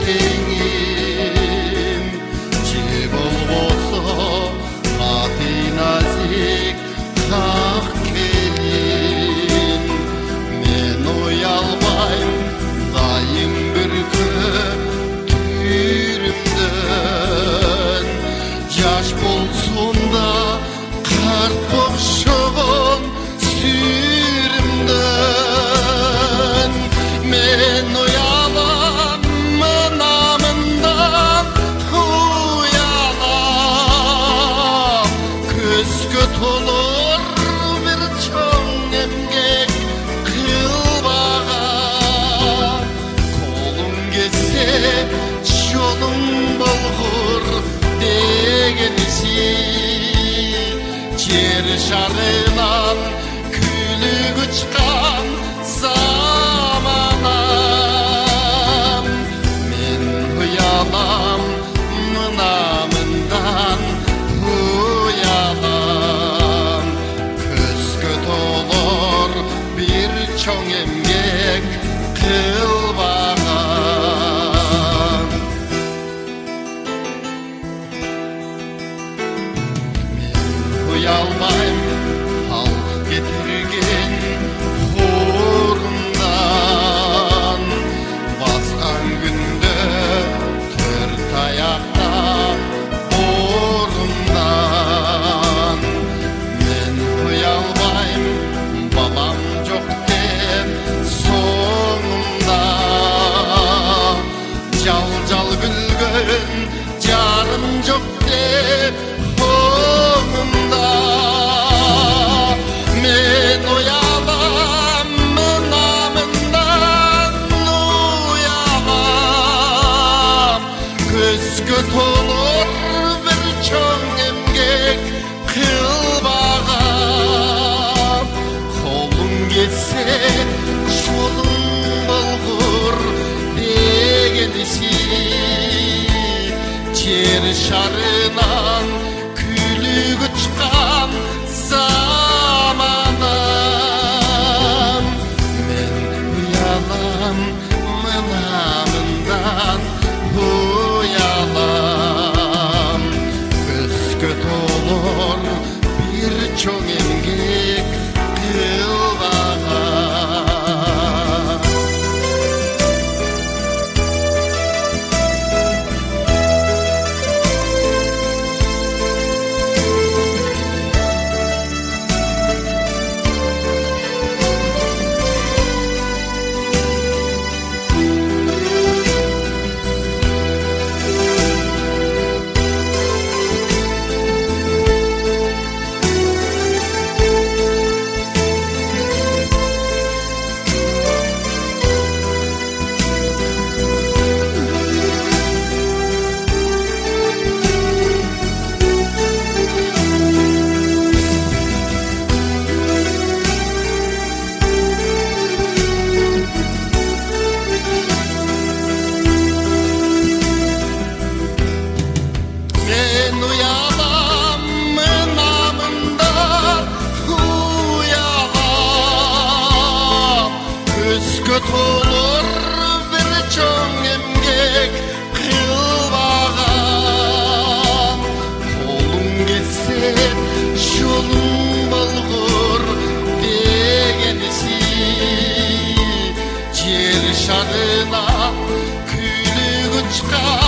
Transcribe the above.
теңим же болбосо каты назик как келин мен уялбайм дайым бүркөп түрүмдөн жаш болсун да карт окшогон сүрүмдөн мен уялам мынамындан уялам көзгө толор бир чоң эмгек кылбаган колуң келсе жолуң болгур дегенси жер шарынан күлүп учкан заманам мен уялам мынамындан уялам көзгө толор бир чоң эмгек кылбаган уялбайм ал кетирген хорундан баскан күндө төрт аякта орундан мен уялбайм балам жок деп соңумда жал жал күлгөн жарым жок деп мен уялам мынамындан уялам көзгө толор бир чоң эмгек кылбаган колуң келсе жолуң болгур дегенси жер шарынан күлүп учкан заманам мен уялам мынамындан уялам көзгө толор бир чоң эмгек кылбаган көзгө толор бир чоң эмгек кылбаган колуң келсе жолуң болгур дегенси жер шарына күлүп учкан